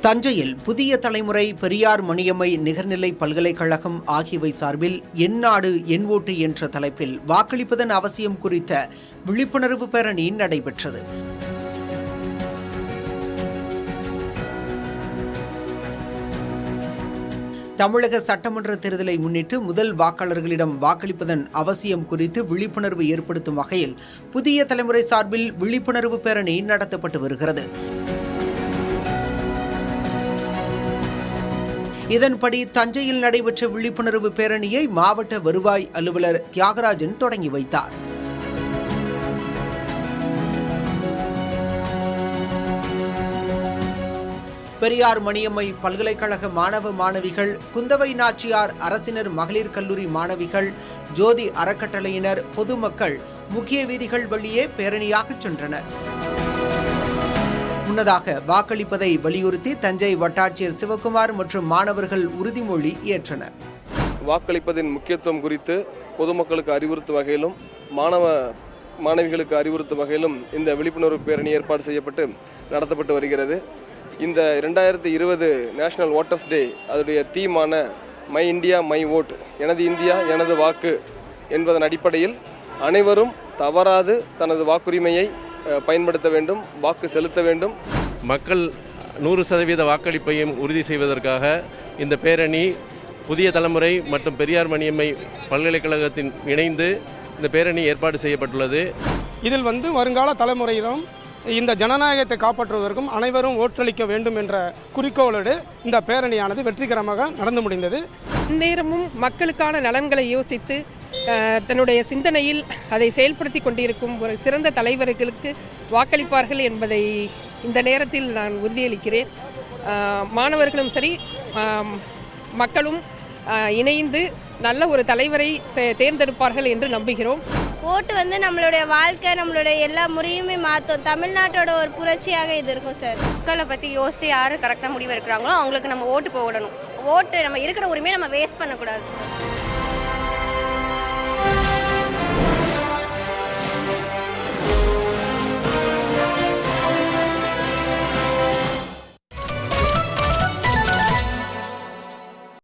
தஞ்சையில் புதிய தலைமுறை பெரியார் மணியம்மை நிகர்நிலை பல்கலைக்கழகம் ஆகியவை சார்பில் என் நாடு என் ஓட்டு என்ற தலைப்பில் வாக்களிப்பதன் அவசியம் குறித்த விழிப்புணர்வு பேரணி நடைபெற்றது. தமிழக சட்டமன்ற தேர்தலை முன்னிட்டு முதல் வாக்காளர்களிடம் வாக்களிப்பதன் அவசியம் குறித்து விழிப்புணர்வு ஏற்படுத்தும் வகையில் புதிய தலைமுறை சார்பில் விழிப்புணர்வு பேரணி நடத்தப்பட்டு வருகிறது. இதன்படி தஞ்சையில் நடைபெற்ற விழிப்புணர்வு பேரணியை மாவட்ட வருவாய் அலுவலர் தியாகராஜன் தொடங்கி வைத்தார். பெரியார் மணியம்மை பல்கலைக்கழக மாணவ மாணவிகள், குந்தவை நாச்சியார் அரசினர் மகளிர் கல்லூரி மாணவிகள், ஜோதி அறக்கட்டளையினர், பொதுமக்கள் முக்கிய வீதிகள் வழியே பேரணியாக சென்றனர். முன்னதாக வாக்களிப்பதை வலியுறுத்தி தஞ்சை வட்டாட்சியர் சிவகுமார் மற்றும் மாணவர்கள் உறுதிமொழி ஏற்றனர். வாக்களிப்பதின் முக்கியத்துவம் குறித்து பொதுமக்களுக்கு அறிவுறுத்தும் வகையிலும் மாணவிகளுக்கு அறிவுறுத்தும் வகையிலும் இந்த விழிப்புணர்வு பேரணி ஏற்பாடு செய்யப்பட்டு நடத்தப்பட்டு வருகிறது. இந்த 2020 நேஷனல் ஓட்டர்ஸ் டே அதனுடைய தீமான மை இந்தியா மை ஓட், எனது இந்தியா எனது வாக்கு என்பதன் அடிப்படையில் அனைவரும் தவறாது தனது வாக்குரிமையை பயன்படுத்த வேண்டும், வாக்கு செலுத்த வேண்டும். மக்கள் 100% வாக்களிப்பையும் உறுதி செய்வதற்காக இந்த பேரணி புதிய தலைமுறை மற்றும் பெரியார் மணியம்மை பல்கலைக்கழகத்தின் இணைந்து இந்த பேரணி ஏற்பாடு செய்யப்பட்டுள்ளது. இதில் வருங்கால தலைமுறையிலும் இந்த ஜனநாயகத்தை காப்பாற்றுவதற்கும் அனைவரும் ஓட்டளிக்க வேண்டும் என்ற குறிக்கோளோடு இந்த பேரணியானது வெற்றிகரமாக நடந்து முடிந்தது. நேரமும் மக்களுக்கான நலன்களை யோசித்து தன்னுடைய சிந்தனையில் அதை செயல்படுத்தி கொண்டிருக்கும் ஒரு சிறந்த தலைவர்களுக்கு வாக்களிப்பார்கள் என்பதை இந்த நேரத்தில் நான் உறுதியளிக்கிறேன். மாணவர்களும் சரி, மக்களும் இணைந்து நல்ல ஒரு தலைவரை தேர்ந்தெடுப்பார்கள் என்று நம்புகிறோம். ஓட்டு நம்மளுடைய வாழ்க்கை, நம்மளுடைய எல்லா முறையுமே மாற்றும். தமிழ்நாட்டோட ஒரு புரட்சியாக இது இருக்கும் சார். மக்களை பற்றி யோசிச்சு யார் கரெக்டாக முடிவு எடுக்கிறாங்களோ அவங்களுக்கு நம்ம ஓட்டு போடணும். ஓட்டு நம்ம இருக்கிற உரிமையை நம்ம வேஸ்ட் பண்ணக்கூடாது.